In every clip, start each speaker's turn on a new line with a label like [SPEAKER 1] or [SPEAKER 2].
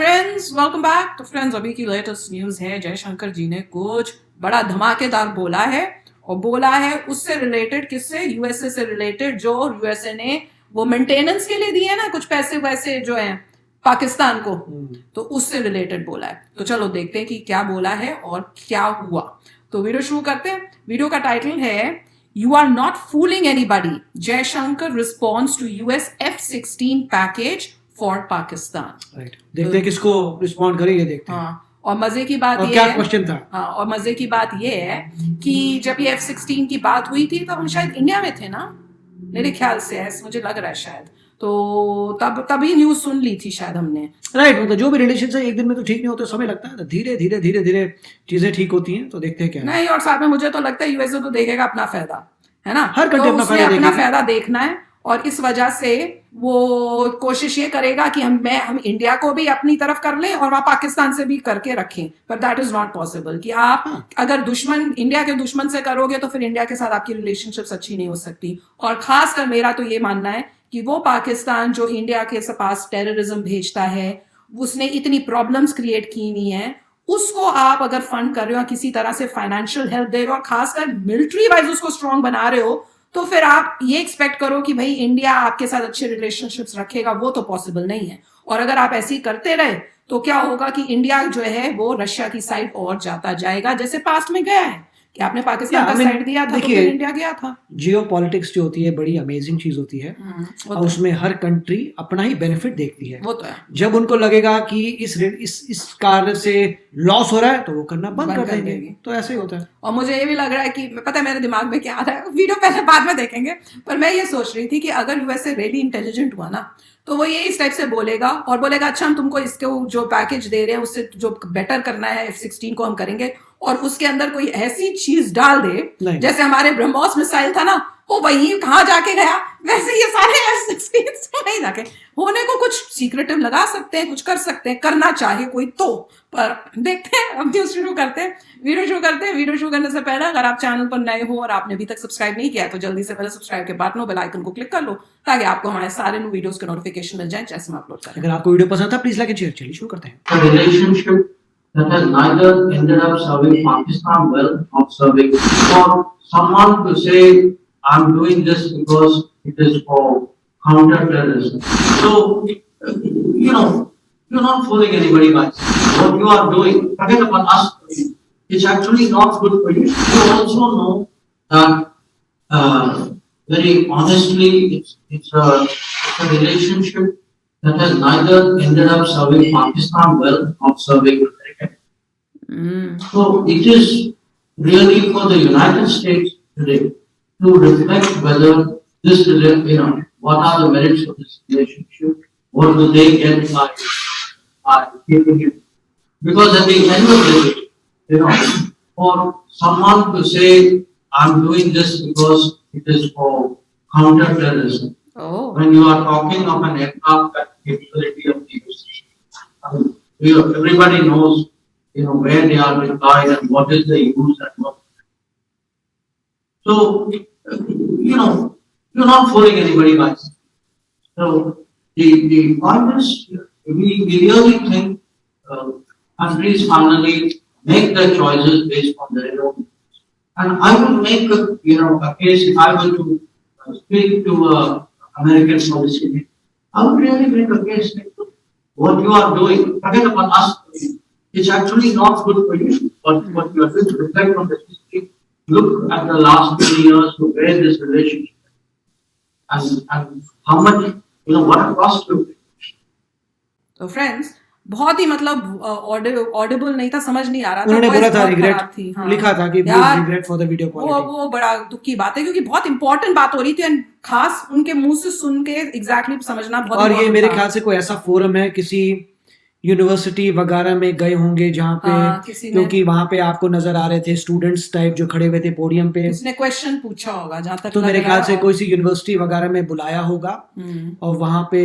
[SPEAKER 1] Friends, welcome back. तो friends, अभी की लेटेस्ट न्यूज है, जयशंकर जी ने कुछ बड़ा धमाकेदार बोला है। और बोला है उससे रिलेटेड, किससे? यूएसए से रिलेटेड। जो यूएसए ने वो मेंटेनेंस के लिए दिए ना कुछ पैसे वैसे जो हैं पाकिस्तान को, तो उससे रिलेटेड बोला है। तो चलो देखते हैं कि क्या बोला है और क्या हुआ। तो वीडियो शुरू करते हैं। वीडियो का टाइटल है "You are not fooling anybody. Jaishankar responds to US F-16 package for Pakistan."
[SPEAKER 2] Right, देखते हैं किसको रिस्पॉन्ड करेंगे, देखते हैं।
[SPEAKER 1] हाँ, और मजे की बात
[SPEAKER 2] और
[SPEAKER 1] ये
[SPEAKER 2] क्या
[SPEAKER 1] है,
[SPEAKER 2] क्वेश्चन था?
[SPEAKER 1] हाँ, और मजे की बात ये है कि जब ये F-16 की बात हुई थी तब हम शायद इंडिया में थे ना, मेरे ख्याल से ऐसा मुझे लग रहा है शायद। तो तभी न्यूज सुन ली थी शायद हमने।
[SPEAKER 2] राइट, मतलब जो भी रिलेशन है एक दिन में तो ठीक नहीं होते, समय लगता है। तो धीरे धीरे धीरे धीरे चीजें ठीक होती हैं। तो देखते हैं क्या है।
[SPEAKER 1] नहीं, और साथ में मुझे तो लगता है यूएसए तो देखेगा अपना फायदा, है ना?
[SPEAKER 2] हर कंट्री
[SPEAKER 1] तो
[SPEAKER 2] अपना
[SPEAKER 1] उसने
[SPEAKER 2] फायदा
[SPEAKER 1] अपना
[SPEAKER 2] देखेगी।
[SPEAKER 1] फायदा देखना है और इस वजह से वो कोशिश ये करेगा कि हम इंडिया को भी अपनी तरफ कर लें और वहां पाकिस्तान से भी करके रखें। पर दैट इज नॉट पॉसिबल कि आप अगर दुश्मन, इंडिया के दुश्मन से करोगे तो फिर इंडिया के साथ आपकी रिलेशनशिप्स अच्छी नहीं हो सकती। और खासकर मेरा तो ये मानना है कि वो पाकिस्तान जो इंडिया के पास टेररिज्म भेजता है, उसने इतनी प्रॉब्लम्स क्रिएट की हुई हैं, उसको आप अगर फंड कर रहे हो, किसी तरह से फाइनेंशियल हेल्प दे रहे हो और खासकर मिलिट्री वाइज उसको स्ट्रांग बना रहे हो, तो फिर आप ये एक्सपेक्ट करो कि भाई इंडिया आपके साथ अच्छे रिलेशनशिप्स रखेगा। वो तो पॉसिबल नहीं है। और अगर आप ऐसे ही करते रहे तो क्या होगा कि इंडिया जो है वो रशिया की साइड और जाता जाएगा, जैसे पास्ट में गया है कि आपने पाकिस्तान का साइड दिया था तो फिर इंडिया गया था।
[SPEAKER 2] जियोपॉलिटिक्स जो होती है बड़ी अमेजिंग चीज होती है। और उसमें हर कंट्री अपना ही बेनिफिट देखती है।
[SPEAKER 1] वो तो है।
[SPEAKER 2] जब उनको लगेगा कि इस कार्य से लॉस हो रहा है तो वो करना बंद कर देंगे। तो ऐसे ही होता है।
[SPEAKER 1] और मुझे ये भी लग रहा है कि पता है मेरे दिमाग में क्या आ रहा है, वीडियो पहले बाद में देखेंगे, पर मैं ये सोच रही थी कि अगर यूएसए रियली इंटेलिजेंट हुआ ना तो वो ये इस टाइप से बोलेगा और बोलेगा अच्छा हम तुमको इसके जो पैकेज दे रहे हैं उससे जो बेटर करना है F-16 को हम करेंगे, और उसके अंदर कोई ऐसी चीज डाल दे जैसे हमारे ब्रह्मोस मिसाइल था ना, वो वही कहाँ जाके गया, वैसे ये सारे F-16 नहीं जाके होने को कुछ सीक्रेटिव लगा सकते हैं, कुछ कर सकते हैं, करना चाहे कोई तो। पर देखते हैं, अब न्यूज शुरू करते हैं, वीडियो शुरू करते हैं। वीडियो शुरू करने से पहले अगर आप चैनल पर नए हो और आपने अभी तक सब्सक्राइब नहीं किया तो जल्दी से पहले सब्सक्राइब के बटन बेल आइकन को क्लिक कर लो ताकि आपको हमारे सारे न्यू वीडियोस के नोटिफिकेशन मिल जाए जैसे हम अपलोड करें।
[SPEAKER 2] अगर आपको वीडियो पसंद था प्लीज लाइक एंड शेयर। चलिए शुरू करते हैं।
[SPEAKER 3] Relationship that has neither ended up serving Pakistan well or serving, for someone to say I'm doing this because it is for counter-terrorism. So, you're not fooling anybody by what you are doing. Forget about us. It's actually not good for you. You also know that very honestly, it's a relationship that has neither ended up serving Pakistan well or serving America. So it is really for the United States today to reflect whether this, what are the merits of this relationship, what do they get by keeping it? Because at the end of the day, for someone to say I'm doing this because it is for counter-terrorism, when you are talking of an aircraft capability of the US, everybody knows, where they are deployed and what is the use and what. So, you're not fooling anybody by saying. So, the point is, we really think countries finally make their choices based on their own. And I would make a case if I were to speak to American policy. I would really make a case like, what you are doing, forget about us. It's actually not good for you. But what you are doing to reflect on the history, look at the last 20 years to where this relationship and how much, what a cost to it.
[SPEAKER 1] तो friends, बहुत ही मतलब Audible नहीं था, समझ नहीं आ रहा था।
[SPEAKER 2] उन्होंने बोला था रिग्रेट,
[SPEAKER 1] हाँ।
[SPEAKER 2] लिखा था कि please regret for the video quality.
[SPEAKER 1] वो बड़ा दुख की बात है क्योंकि बहुत इंपॉर्टेंट बात हो रही थी, खास उनके मुंह से सुन के एग्जैक्टली समझना बहुत।
[SPEAKER 2] और ये मेरे ख्याल से कोई ऐसा फोरम है, किसी यूनिवर्सिटी वगैरह में गए होंगे जहाँ पे, क्योंकि वहां पे आपको नजर आ रहे थे स्टूडेंट्स टाइप जो खड़े हुए थे पोडियम पे,
[SPEAKER 1] उसने क्वेश्चन पूछा होगा जहाँ तक।
[SPEAKER 2] तो मेरे ख्याल से कोई सी यूनिवर्सिटी वगैरह में बुलाया होगा और वहां पे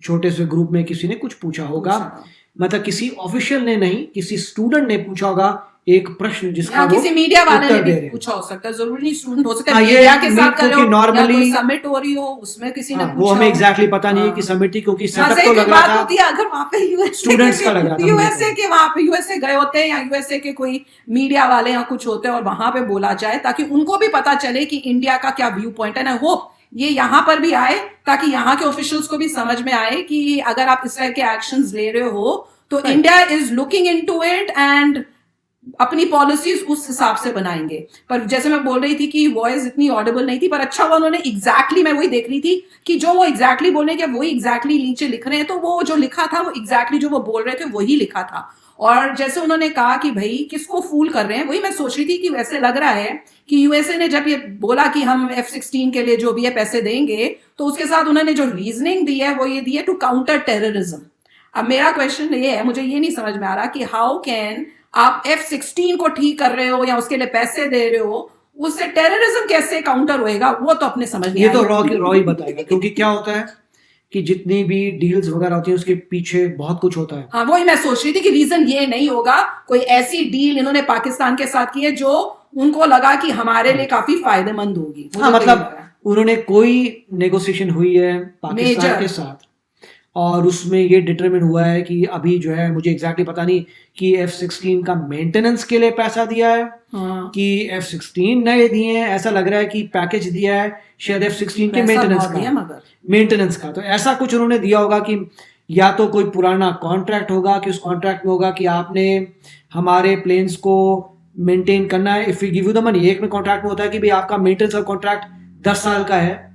[SPEAKER 2] छोटे से ग्रुप में किसी ने कुछ पूछा होगा। मतलब किसी ऑफिशियल ने नहीं, किसी स्टूडेंट ने पूछा होगा एक प्रश्न जिसका
[SPEAKER 1] या
[SPEAKER 2] वो
[SPEAKER 1] किसी मीडिया वाले ने
[SPEAKER 2] उत्तर दे
[SPEAKER 1] भी
[SPEAKER 2] रहे हैं।
[SPEAKER 1] पूछा हो सकता है, जरूरी नहीं स्टूडेंट हो सकता
[SPEAKER 2] हाँ,
[SPEAKER 1] है
[SPEAKER 2] ये
[SPEAKER 1] मीडिया के साथ कर रहे
[SPEAKER 2] क्योंकि
[SPEAKER 1] हो, या
[SPEAKER 2] normally-
[SPEAKER 1] कोई समिट हो रही हो उसमें किसी ने
[SPEAKER 2] हाँ,
[SPEAKER 1] पूछा
[SPEAKER 2] वो हमें
[SPEAKER 1] हो।
[SPEAKER 2] एग्जैक्टली पता नहीं है कि
[SPEAKER 1] हाँ।
[SPEAKER 2] समिति, क्योंकि सेटअप
[SPEAKER 1] मजे
[SPEAKER 2] तो
[SPEAKER 1] की
[SPEAKER 2] लग रहा
[SPEAKER 1] बात
[SPEAKER 2] था
[SPEAKER 1] होती है अगर वहाँ पे
[SPEAKER 2] स्टूडेंट्स का लग रहा था
[SPEAKER 1] यूएसए के वहाँ पे यूएसए गए होते हैं या यूएसए के कोई मीडिया वाले या कुछ होते हैं और वहां पे बोला जाए ताकि उनको भी पता चले कि इंडिया का क्या व्यू पॉइंट है। आई होप ये यहाँ पर भी आए ताकि यहाँ के ऑफिशियल्स को भी समझ में आए कि अगर आप इस तरह के एक्शंस ले रहे हो तो India is looking into it and अपनी पॉलिसीज उस हिसाब से बनाएंगे। पर जैसे मैं बोल रही थी कि वॉइस इतनी ऑडिबल नहीं थी, पर अच्छा हुआ उन्होंने एग्जैक्टली मैं वही देख रही थी कि जो वो एग्जैक्टली बोलने के वही एग्जैक्टली नीचे लिख रहे हैं, तो वो जो लिखा था वो एग्जैक्टली जो वो बोल रहे थे वही लिखा था। और जैसे उन्होंने कहा कि भाई किसको फूल कर रहे हैं, वही मैं सोच रही थी कि वैसे लग रहा है कि यूएसए ने जब ये बोला कि हम F-16 के लिए जो भी है पैसे देंगे, तो उसके साथ उन्होंने जो रीजनिंग दी है वो ये दी है टू काउंटर टेररिज्म। अब मेरा क्वेश्चन ये है, मुझे ये नहीं समझ में आ रहा कि हाउ कैन आप F-16 को ठीक कर रहे हो या उसके लिए पैसे दे रहे हो, उससे टेररिज्म कैसे काउंटर होएगा, वो तो अपने समझ नहीं
[SPEAKER 2] ये तो
[SPEAKER 1] आएगा।
[SPEAKER 2] रॉ ही बताएगा, क्योंकि क्या होता है कि जितनी भी डील्स वगैरह होती है उसके पीछे बहुत कुछ होता है।
[SPEAKER 1] हाँ, वही मैं सोच रही थी कि रीजन ये नहीं होगा कोई ऐसी डील इन्होंने पाकिस्तान के साथ की है जो उनको लगा कि हमारे लिए काफी फायदेमंद होगी। मुझे
[SPEAKER 2] हाँ,
[SPEAKER 1] तो ये
[SPEAKER 2] मतलब
[SPEAKER 1] लगा।
[SPEAKER 2] उन्होंने कोई नेगोशिएशन हुई है पाकिस्तान
[SPEAKER 1] Major।
[SPEAKER 2] के साथ और उसमें ये डिटरमिन हुआ है कि अभी जो है मुझे एग्जैक्टली पता नहीं कि F-16 का मेंटेनेंस के लिए पैसा दिया है
[SPEAKER 1] हाँ,
[SPEAKER 2] कि F-16 नए दिए हैं, ऐसा लग रहा है कि पैकेज दिया है शायद F-16 के
[SPEAKER 1] पैसा
[SPEAKER 2] मेंटेनेंस
[SPEAKER 1] बहुत दिया
[SPEAKER 2] का,
[SPEAKER 1] मगर
[SPEAKER 2] मेंटेनेंस का। तो ऐसा कुछ उन्होंने दिया होगा कि या तो कोई पुराना कॉन्ट्रैक्ट होगा कि उस कॉन्ट्रैक्ट में होगा कि आपने हमारे प्लेन्स को मेंटेन करना है, if we give you the money. एक में कॉन्ट्रैक्ट में होता है कि भाई आपका मेंटेनेंस का कॉन्ट्रैक्ट 10 साल का है,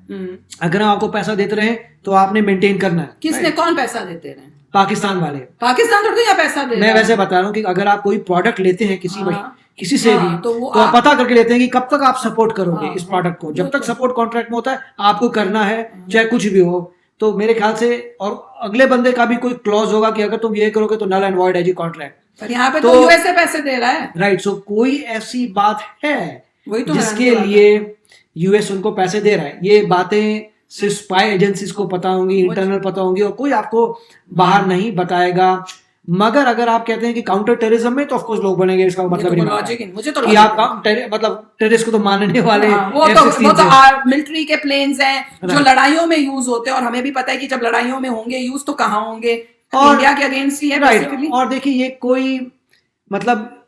[SPEAKER 2] अगर हम आपको पैसा देते रहे तो आपने मेंटेन करना है।
[SPEAKER 1] किसने कौन पैसा देते रहे?
[SPEAKER 2] पाकिस्तान वाले।
[SPEAKER 1] पाकिस्तान थोड़ी यहाँ पैसा दे
[SPEAKER 2] मैं
[SPEAKER 1] रहा है।
[SPEAKER 2] वैसे बता रहा हूँ कि अगर आप कोई प्रोडक्ट लेते हैं किसी
[SPEAKER 1] हाँ।
[SPEAKER 2] किसी से
[SPEAKER 1] हाँ,
[SPEAKER 2] भी
[SPEAKER 1] तो वो
[SPEAKER 2] तो आप पता करके लेते हैं कि कब तक आप सपोर्ट करोगे
[SPEAKER 1] हाँ,
[SPEAKER 2] इस प्रोडक्ट को। जब
[SPEAKER 1] वो
[SPEAKER 2] तक
[SPEAKER 1] तो-
[SPEAKER 2] सपोर्ट कॉन्ट्रैक्ट में होता है आपको करना है, चाहे कुछ भी हो। तो मेरे ख्याल से और अगले बंदे का भी कोई क्लॉज होगा कि अगर तुम ये करोगे तो नल एंड वॉइड है जी कॉन्ट्रैक्ट।
[SPEAKER 1] पर यहाँ पे
[SPEAKER 2] तो-
[SPEAKER 1] तो यूएसए पैसे दे रहा है।
[SPEAKER 2] राइट, सो कोई ऐसी बात है
[SPEAKER 1] वही तो
[SPEAKER 2] जिसके
[SPEAKER 1] हैरानी की
[SPEAKER 2] लिए यूएस उनको पैसे दे रहा है। ये बातें सिर्फ स्पाई एजेंसीज को पता होंगी, इंटरनल पता होंगी और कोई आपको बाहर नहीं बताएगा। मगर अगर आप कहते हैं कि काउंटर टेररिज्म में तो ऑफकोर्स लोग बनेंगे, इसका मतलब
[SPEAKER 1] तो
[SPEAKER 2] नहीं
[SPEAKER 1] लॉजिक
[SPEAKER 2] बनता
[SPEAKER 1] मुझे तो
[SPEAKER 2] कि
[SPEAKER 1] logic
[SPEAKER 2] आप मतलब टेररिस्ट को तो मानने वाले
[SPEAKER 1] हाँ, वो
[SPEAKER 2] F-16
[SPEAKER 1] तो
[SPEAKER 2] से।
[SPEAKER 1] मिलिट्री के प्लेन्स हैं जो
[SPEAKER 2] Right।
[SPEAKER 1] लड़ाइयों में यूज होते हैं और हमें भी पता है कि जब लड़ाइयों में होंगे यूज तो कहाँ होंगे,
[SPEAKER 2] और-
[SPEAKER 1] इंडिया के अगेंस्ट ही है
[SPEAKER 2] राइट,
[SPEAKER 1] बेसिकली।
[SPEAKER 2] और देखिए ये कोई मतलब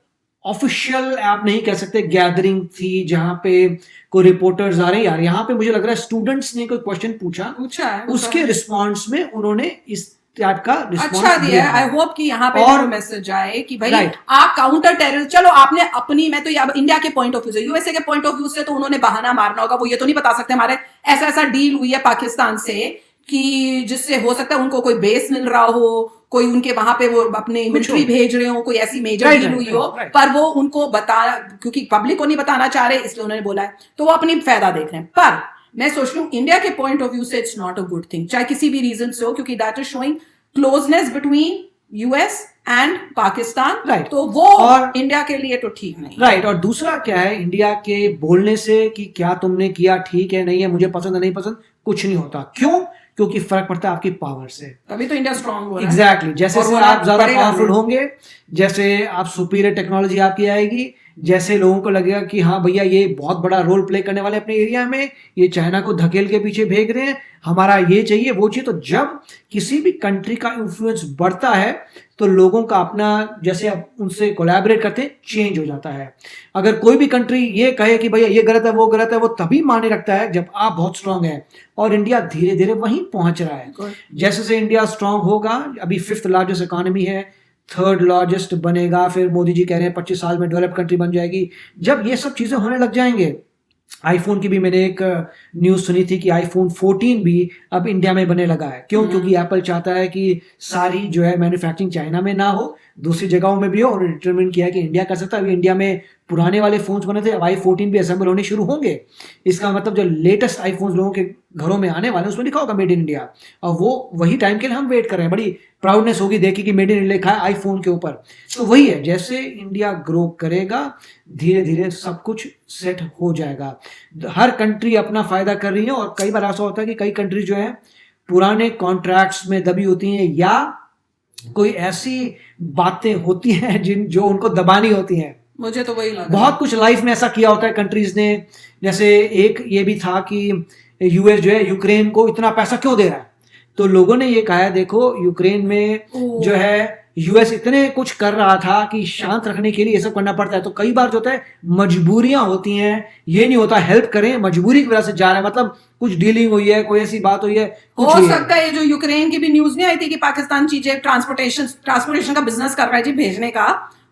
[SPEAKER 2] ऑफिशियल आप नहीं कह सकते गैदरिंग थी जहां पे कोई रिपोर्टर्स आ रहे हैं। यार यहाँ पे मुझे लग रहा है स्टूडेंट्स ने कोई क्वेश्चन पूछा,
[SPEAKER 1] पूछा है
[SPEAKER 2] उसके रिस्पॉन्स में उन्होंने इस टाइप का रिस्पॉन्स
[SPEAKER 1] अच्छा दिया है। आई होप कि यहाँ पे
[SPEAKER 2] और-
[SPEAKER 1] मैसेज आए कि भाई
[SPEAKER 2] Right।
[SPEAKER 1] आप काउंटर टेरर, चलो आपने अपनी, मैं तो अब इंडिया के पॉइंट ऑफ व्यू से, यूएसए के पॉइंट ऑफ व्यू से तो उन्होंने बहाना मारना होगा। वो ये तो नहीं बता सकते हमारे ऐसा ऐसा डील हुई है पाकिस्तान से कि जिससे हो सकता है उनको कोई बेस मिल रहा हो, कोई उनके वहां पे वो अपने मिलिट्री भेज रहे हो, कोई ऐसी मेजर
[SPEAKER 2] Right,
[SPEAKER 1] डील
[SPEAKER 2] right,
[SPEAKER 1] हुई हो,
[SPEAKER 2] right।
[SPEAKER 1] पर वो उनको बता, क्योंकि पब्लिक को नहीं बताना चाह रहे इसलिए उन्होंने बोला है, तो वो अपनी फायदा देख रहे हैं। पर मैं सोच रही हूँ इंडिया के पॉइंट ऑफ व्यू से it's not a good thing, चाहे किसी भी रीजन से हो, क्योंकि that is showing closeness between US and Pakistan.
[SPEAKER 2] Right।
[SPEAKER 1] तो वो
[SPEAKER 2] और-
[SPEAKER 1] इंडिया के लिए तो ठीक नहीं।
[SPEAKER 2] राइट। और दूसरा क्या है, इंडिया के बोलने से कि क्या तुमने किया ठीक है नहीं है, मुझे पसंद है नहीं पसंद, कुछ नहीं होता। क्यों? क्योंकि फर्क पड़ता है आपकी पावर से।
[SPEAKER 1] तभी तो इंडिया स्ट्रांग हो रहा है।
[SPEAKER 2] एग्जैक्टली जैसे
[SPEAKER 1] और
[SPEAKER 2] से
[SPEAKER 1] वो
[SPEAKER 2] आप ज्यादा
[SPEAKER 1] बढ़ेगा
[SPEAKER 2] पावरफुल
[SPEAKER 1] भी।
[SPEAKER 2] होंगे, जैसे आप सुपीरियर टेक्नोलॉजी आपकी आएगी, जैसे लोगों को लगेगा कि हाँ भैया ये बहुत बड़ा रोल प्ले करने वाले अपने एरिया में, ये चाइना को धकेल के पीछे भेज रहे हैं, हमारा ये चाहिए वो चाहिए। तो जब किसी भी कंट्री का इन्फ्लुएंस बढ़ता है तो लोगों का अपना, जैसे आप उनसे कोलैबोरेट करते हैं, चेंज हो जाता है। अगर कोई भी कंट्री ये कहे कि भैया ये गलत है वो गलत है, वो तभी माने रखता है जब आप बहुत स्ट्रांग है। और इंडिया धीरे धीरे वहीं पहुंच रहा है। जैसे से इंडिया स्ट्रांग होगा, अभी 5th लार्जेस्ट इकोनॉमी है, 3rd लार्जेस्ट बनेगा, फिर मोदी जी कह रहे हैं 25 साल में डेवलप कंट्री बन जाएगी। जब ये सब चीजें होने लग जाएंगे, आईफोन की भी मैंने एक न्यूज सुनी थी कि आईफोन 14 भी अब इंडिया में बनने लगा है। क्यों? क्योंकि एप्पल चाहता है कि सारी जो है मैन्युफैक्चरिंग चाइना में ना हो, दूसरी जगहों में भी हो, और डिटरमिन किया है कि इंडिया कर सकता है। अभी इंडिया में पुराने वाले फोन्स बने थे, अब i14 भी असेंबल होने शुरू होंगे। इसका मतलब जो लेटेस्ट आईफोन्स लोगों के घरों में आने वाले हैं उसमें लिखा होगा मेड इन इंडिया, और वो वही टाइम के लिए हम वेट कर रहे हैं। बड़ी प्राउडनेस होगी देखी कि मेड इन इंडिया लिखा है आईफोन के ऊपर। तो वही है, जैसे इंडिया ग्रो करेगा धीरे धीरे सब कुछ सेट हो जाएगा। हर कंट्री अपना फायदा कर रही है, और कई बार ऐसा होता है कि कई कंट्री जो है पुराने कॉन्ट्रैक्ट्स में दबी होती हैं, या कोई ऐसी बातें होती हैं जो उनको दबानी होती हैं।
[SPEAKER 1] मुझे तो वही लगा।
[SPEAKER 2] बहुत कुछ लाइफ में ऐसा किया होता है कंट्रीज ने, जैसे एक ये भी था कि यूएस जो है यूक्रेन को इतना पैसा क्यों दे रहा है, तो लोगों ने ये कहा है देखो यूक्रेन में जो है यूएस इतने कुछ कर रहा था कि शांत रखने के लिए ये सब करना पड़ता है, तो कई बार जो होता है मजबूरियां होती हैं, ये नहीं होता हेल्प करें, मजबूरी की वजह से जा रहे हैं, मतलब कुछ डीलिंग हुई है, कोई ऐसी बात हुई है, कुछ
[SPEAKER 1] हो सकता है जो यूक्रेन की भी न्यूज नहीं आई थी कि पाकिस्तान चीजें ट्रांसपोर्टेशन का बिजनेस कर रहा है जी, भेजने का,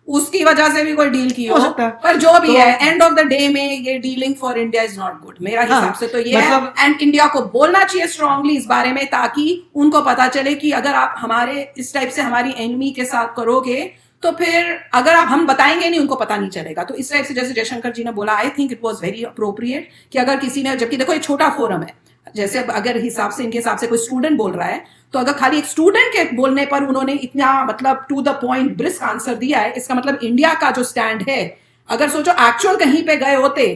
[SPEAKER 1] उसकी वजह से भी कोई डील की हो
[SPEAKER 2] सकता है।
[SPEAKER 1] पर जो भी
[SPEAKER 2] तो,
[SPEAKER 1] है एंड ऑफ द डे में ये dealing for India is not good मेरा हिसाब से तो ये
[SPEAKER 2] मतलब,
[SPEAKER 1] है। एंड इंडिया को बोलना चाहिए स्ट्रांगली इस बारे में, ताकि उनको पता चले कि अगर आप हमारे इस टाइप से हमारी एनिमी के साथ करोगे तो फिर अगर आप हम बताएंगे नहीं उनको पता नहीं चलेगा। तो इस टाइप से जैसे जयशंकर जी ने बोला, I think it was very appropriate कि अगर किसी ने, जबकि देखो ये छोटा फोरम है, जैसे अगर हिसाब से इनके हिसाब से कोई स्टूडेंट बोल रहा है तो अगर खाली एक स्टूडेंट के बोलने पर उन्होंने इतना मतलब to the point brisk answer दिया है, इसका मतलब इंडिया का जो स्टैंड है, अगर सोचो एक्चुअल कहीं पे गए होते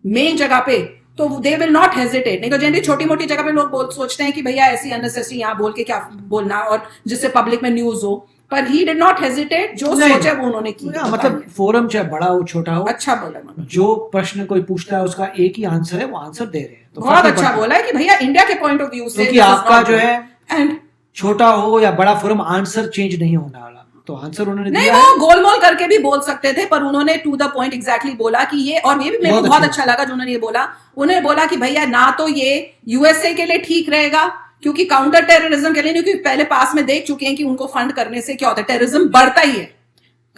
[SPEAKER 1] मेन जगह पे तो दे विल नॉट हेजिटेट। नहीं तो जनरली छोटी मोटी जगह पे लोग सोचते हैं कि भैया ऐसी अननेसेसरी यहाँ बोल के क्या बोलना और जिससे पब्लिक में न्यूज हो, पर ही डिड नॉट हेजिटेट, जो सोचा वो उन्होंने किया।
[SPEAKER 2] मतलब फोरम चाहे बड़ा हो छोटा हो,
[SPEAKER 1] अच्छा बोला,
[SPEAKER 2] जो प्रश्न कोई पूछता है उसका एक ही आंसर है, वो आंसर दे रहे हैं, तो
[SPEAKER 1] बहुत अच्छा बोला है कि भैया इंडिया के पॉइंट ऑफ व्यू से
[SPEAKER 2] क्योंकि आपका जो है
[SPEAKER 1] एंड
[SPEAKER 2] छोटा हो या बड़ा फोरम आंसर चेंज नहीं होने वाला, तो आंसर उन्होंने
[SPEAKER 1] नहीं,
[SPEAKER 2] दिया
[SPEAKER 1] वो
[SPEAKER 2] है।
[SPEAKER 1] गोलमोल करके भी बोल सकते थे पर उन्होंने टू द पॉइंट एग्जैक्टली बोला कि ये, और ये भी मेरे को बहुत अच्छा लगा जो उन्होंने ये बोला, उन्होंने बोला कि भैया ना तो ये यूएसए के लिए ठीक रहेगा क्योंकि काउंटर टेररिज्म के लिए नहीं, क्योंकि पहले पास में देख चुके हैं कि उनको फंड करने से क्या होता है, टेररिज्म बढ़ता ही है।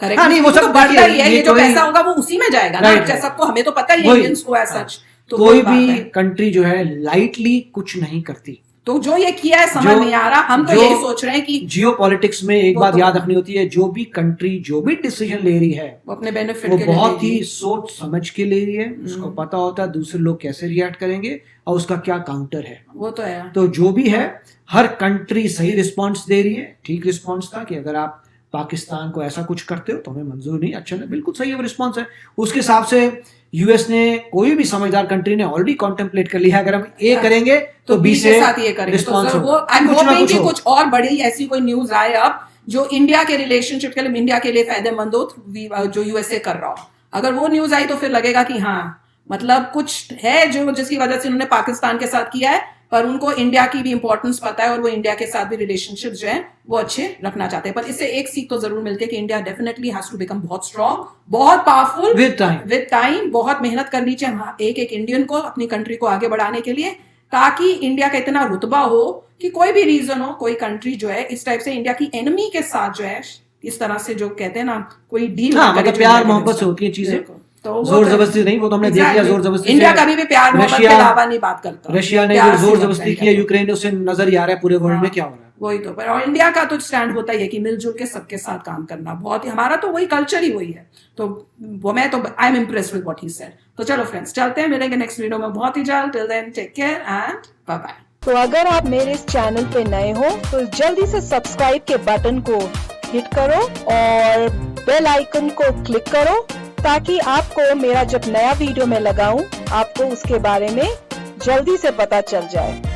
[SPEAKER 1] करेक्ट,
[SPEAKER 2] नहीं, वो
[SPEAKER 1] तो
[SPEAKER 2] सब
[SPEAKER 1] बढ़ता ही है,
[SPEAKER 2] ये
[SPEAKER 1] ये जो
[SPEAKER 2] कोई-
[SPEAKER 1] पैसा होगा वो उसी में जाएगा ना,
[SPEAKER 2] Right,
[SPEAKER 1] सबको हमें तो पता ही है
[SPEAKER 2] वही,
[SPEAKER 1] इंडियंस को एज सच। तो
[SPEAKER 2] कोई
[SPEAKER 1] वही बात
[SPEAKER 2] भी
[SPEAKER 1] है।
[SPEAKER 2] कंट्री जो है लाइटली कुछ नहीं करती,
[SPEAKER 1] तो जो ये किया है समझ नहीं आ रहा, हम तो
[SPEAKER 2] जो
[SPEAKER 1] यही सोच रहे हैं कि
[SPEAKER 2] जियो पॉलिटिक्स में एक
[SPEAKER 1] वो
[SPEAKER 2] बात
[SPEAKER 1] तो-
[SPEAKER 2] याद रखनी होती है, जो भी कंट्री जो भी डिसीजन ले रही है
[SPEAKER 1] वो अपने बेनिफिट
[SPEAKER 2] वो
[SPEAKER 1] के लिए
[SPEAKER 2] बहुत
[SPEAKER 1] लेगी।
[SPEAKER 2] ही सोच समझ के ले रही है, उसको पता होता है दूसरे लोग कैसे रिएक्ट करेंगे और उसका क्या काउंटर है।
[SPEAKER 1] वो तो है।
[SPEAKER 2] तो जो भी है हर कंट्री सही रिस्पॉन्स दे रही है, ठीक रिस्पॉन्स था कि अगर आप पाकिस्तान को ऐसा कुछ करते हो तो हमें मंजूर नहीं, अच्छा नहीं, बिल्कुल सही है रिस्पॉन्स है। उसके हिसाब से यूएस ने, कोई भी समझदार कंट्री ने ऑलरेडी कॉन्टेम्पलेट कर लिया, अगर हम ए करेंगे तो बी से
[SPEAKER 1] के साथ ये करेंगे। तो
[SPEAKER 2] रिस्पॉन्स
[SPEAKER 1] वो आई एम होपिंग कि कुछ और बड़ी ऐसी कोई न्यूज आए अब जो इंडिया के रिलेशनशिप के लिए, इंडिया के लिए फायदेमंद हो, जो यूएसए कर रहा हो। अगर वो न्यूज आई तो फिर लगेगा कि हाँ मतलब कुछ है जो जिसकी वजह से उन्होंने पाकिस्तान के साथ किया है, पर उनको इंडिया की भी इंपॉर्टेंस पता है और वो इंडिया के साथ भी रिलेशनशिप जो है वो अच्छे रखना चाहते हैं। पर इससे एक सीख तो जरूर मिलती है कि India definitely has to become बहुत स्ट्रांग, बहुत पावरफुल विद टाइम। बहुत मेहनत करनी चाहिए एक एक इंडियन को अपनी कंट्री को आगे बढ़ाने के लिए, ताकि इंडिया का इतना रुतबा हो कि कोई भी रीजन हो, कोई कंट्री जो है इस टाइप से इंडिया की एनिमी के साथ जो है इस तरह से जो कहते हैं ना कोई डील,
[SPEAKER 2] मतलब प्यार मोहब्बत से होती है चीजें,
[SPEAKER 1] तो
[SPEAKER 2] जोर जबरदस्ती नहीं। वो तो हमने देख लिया, जोर जबरदस्ती।
[SPEAKER 1] इंडिया कभी भी प्यार मोहब्बत के अलावा नहीं बात करता।
[SPEAKER 2] रशिया ने जो जोर जबरदस्ती किया यूक्रेन ने, उससे नजर ही आ रहा है पूरे वर्ल्ड में क्या हो रहा है।
[SPEAKER 1] वही तो, पर और इंडिया का तो स्टैंड होता ही है कि मिलजुल के सबके साथ काम करना, बहुत ही हमारा तो वही कल्चर ही वही है। तो वो मैं तो I am impressed with what he said. तो चलो फ्रेंड्स चलते हैं, मिलेंगे नेक्स्ट वीडियो में बहुत ही जल्द। Till then take care and bye bye.
[SPEAKER 4] तो अगर आप मेरे इस चैनल पे नए हो तो जल्दी से सब्सक्राइब के बटन को हिट करो और बेल आइकन को क्लिक करो, ताकि आपको मेरा जब नया वीडियो मैं लगाऊं आपको उसके बारे में जल्दी से पता चल जाए।